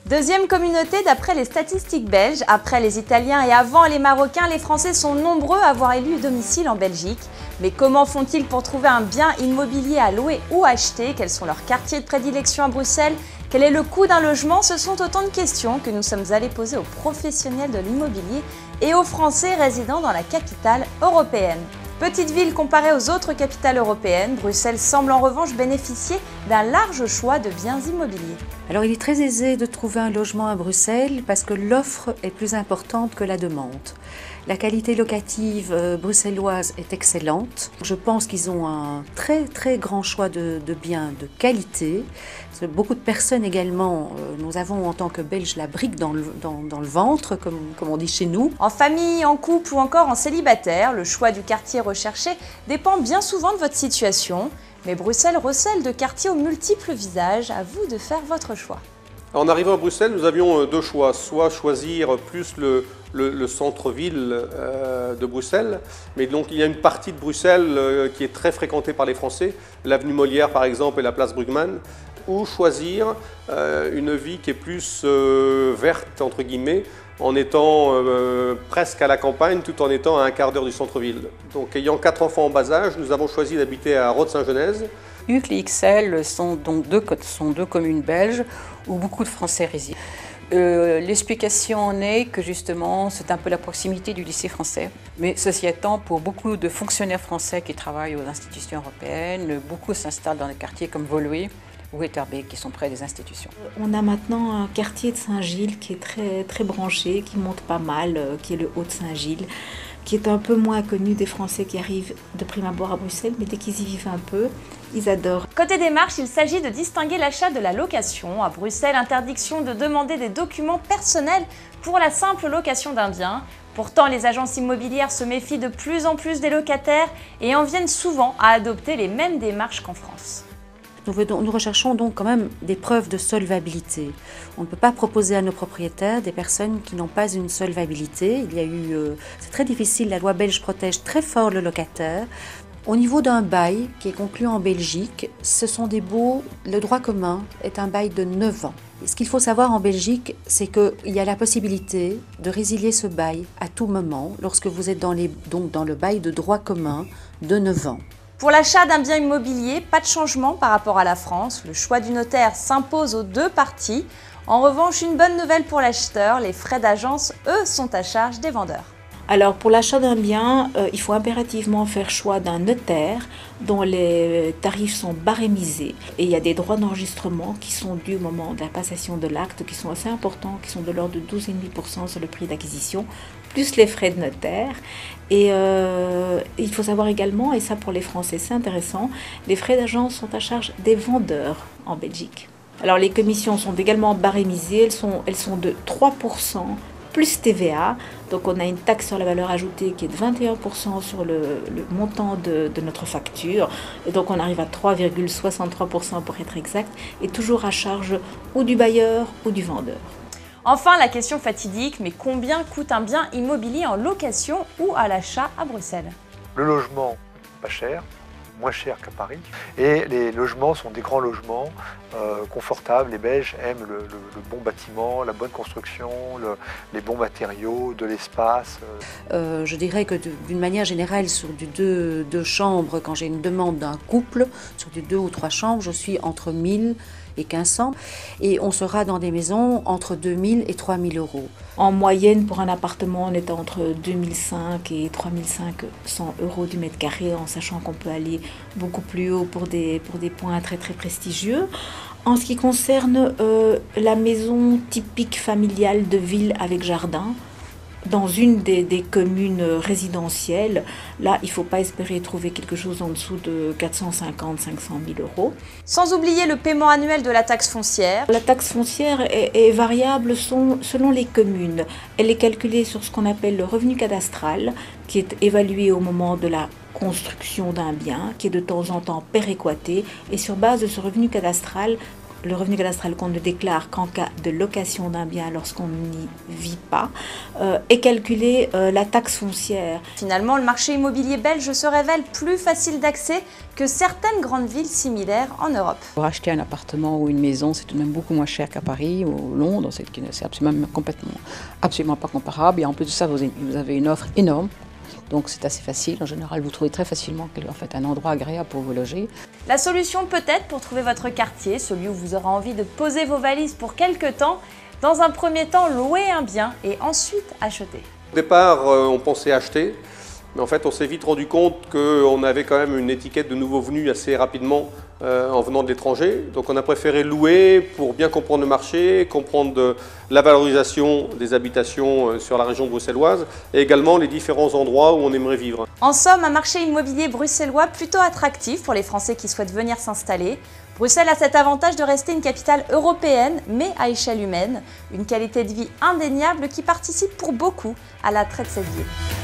Deuxième communauté d'après les statistiques belges, après les Italiens et avant les Marocains, les Français sont nombreux à avoir élu domicile en Belgique. Mais comment font-ils pour trouver un bien immobilier à louer ou acheter? Quels sont leurs quartiers de prédilection à Bruxelles? Quel est le coût d'un logement? Ce sont autant de questions que nous sommes allés poser aux professionnels de l'immobilier et aux Français résidant dans la capitale européenne. Petite ville comparée aux autres capitales européennes, Bruxelles semble en revanche bénéficier d'un large choix de biens immobiliers. Alors il est très aisé de trouver un logement à Bruxelles parce que l'offre est plus importante que la demande. La qualité locative bruxelloise est excellente. Je pense qu'ils ont un très grand choix de biens de qualité. Parce que beaucoup de personnes également, nous avons en tant que Belges la brique dans le ventre, comme on dit chez nous. En famille, en couple ou encore en célibataire, le choix du quartier recherché dépend bien souvent de votre situation. Mais Bruxelles recèle de quartiers aux multiples visages, à vous de faire votre choix. En arrivant à Bruxelles, nous avions deux choix, soit choisir plus le centre-ville de Bruxelles, mais donc il y a une partie de Bruxelles qui est très fréquentée par les Français, l'avenue Molière par exemple et la place Brugman, ou choisir une vie qui est plus verte entre guillemets, en étant presque à la campagne tout en étant à un quart d'heure du centre-ville. Donc ayant 4 enfants en bas âge, nous avons choisi d'habiter à Rode-Saint-Genèse. Uccle et Ixelles sont donc deux communes belges où beaucoup de Français résident. L'explication en est que justement c'est un peu la proximité du lycée français. Mais ceci étant, pour beaucoup de fonctionnaires français qui travaillent aux institutions européennes, beaucoup s'installent dans des quartiers comme Woluwe ou Etterbeek qui sont près des institutions. On a maintenant un quartier de Saint-Gilles qui est très branché, qui monte pas mal, qui est le Haut de Saint-Gilles, qui est un peu moins connu des Français qui arrivent de prime abord à Bruxelles, mais dès qu'ils y vivent un peu, ils adorent. Côté démarche, il s'agit de distinguer l'achat de la location. À Bruxelles, interdiction de demander des documents personnels pour la simple location d'un bien. Pourtant, les agences immobilières se méfient de plus en plus des locataires et en viennent souvent à adopter les mêmes démarches qu'en France. Nous recherchons donc quand même des preuves de solvabilité. On ne peut pas proposer à nos propriétaires des personnes qui n'ont pas une solvabilité. C'est très difficile, la loi belge protège très fort le locataire. Au niveau d'un bail qui est conclu en Belgique, le droit commun est un bail de 9 ans. Et ce qu'il faut savoir en Belgique, c'est qu'il y a la possibilité de résilier ce bail à tout moment lorsque vous êtes dans le bail de droit commun de 9 ans. Pour l'achat d'un bien immobilier, pas de changement par rapport à la France. Le choix du notaire s'impose aux deux parties. En revanche, une bonne nouvelle pour l'acheteur, les frais d'agence, eux, sont à charge des vendeurs. Alors pour l'achat d'un bien, il faut impérativement faire choix d'un notaire dont les tarifs sont barémisés. Et il y a des droits d'enregistrement qui sont dus au moment de la passation de l'acte, qui sont assez importants, qui sont de l'ordre de 12,5% sur le prix d'acquisition, plus les frais de notaire. Et il faut savoir également, et ça pour les Français c'est intéressant, les frais d'agence sont à charge des vendeurs en Belgique. Alors les commissions sont également barémisées, elles sont de 3%. Plus TVA, donc on a une taxe sur la valeur ajoutée qui est de 21% sur le montant de notre facture, et donc on arrive à 3,63% pour être exact, et toujours à charge ou du bailleur ou du vendeur. Enfin, la question fatidique, mais combien coûte un bien immobilier en location ou à l'achat à Bruxelles? Le logement, pas cher, moins cher qu'à Paris. Et les logements sont des grands logements confortables. Les Belges aiment le bon bâtiment, la bonne construction, les bons matériaux, de l'espace. Je dirais que d'une manière générale, sur du deux chambres, quand j'ai une demande d'un couple, sur du 2 ou 3 chambres, je suis entre 1000 et 1500. Et on sera dans des maisons entre 2000 et 3000 euros. En moyenne, pour un appartement, on est entre 2005 et 3500 euros du mètre carré, en sachant qu'on peut aller beaucoup plus haut pour des points très prestigieux. En ce qui concerne la maison typique familiale de ville avec jardin, dans une des communes résidentielles, là, il ne faut pas espérer trouver quelque chose en dessous de 450 500 000 euros. Sans oublier le paiement annuel de la taxe foncière. La taxe foncière est variable selon les communes. Elle est calculée sur ce qu'on appelle le revenu cadastral, qui est évalué au moment de la construction d'un bien, qui est de temps en temps péréquaté. Et sur base de ce revenu cadastral, le revenu cadastral qu'on ne déclare qu'en cas de location d'un bien lorsqu'on n'y vit pas, et calculer la taxe foncière. Finalement, le marché immobilier belge se révèle plus facile d'accès que certaines grandes villes similaires en Europe. Pour acheter un appartement ou une maison, c'est tout de même beaucoup moins cher qu'à Paris ou Londres, c'est absolument pas comparable. Et en plus de ça, vous avez une offre énorme. Donc c'est assez facile, en général vous trouvez très facilement un endroit agréable pour vous loger. La solution peut-être pour trouver votre quartier, celui où vous aurez envie de poser vos valises pour quelques temps, dans un premier temps louer un bien et ensuite acheter. Au départ on pensait acheter, mais en fait on s'est vite rendu compte qu'on avait quand même une étiquette de nouveau venu assez rapidement en venant de l'étranger. Donc on a préféré louer pour bien comprendre le marché, comprendre la valorisation des habitations sur la région bruxelloise et également les différents endroits où on aimerait vivre. En somme, un marché immobilier bruxellois plutôt attractif pour les Français qui souhaitent venir s'installer. Bruxelles a cet avantage de rester une capitale européenne, mais à échelle humaine, une qualité de vie indéniable qui participe pour beaucoup à l'attrait de cette ville.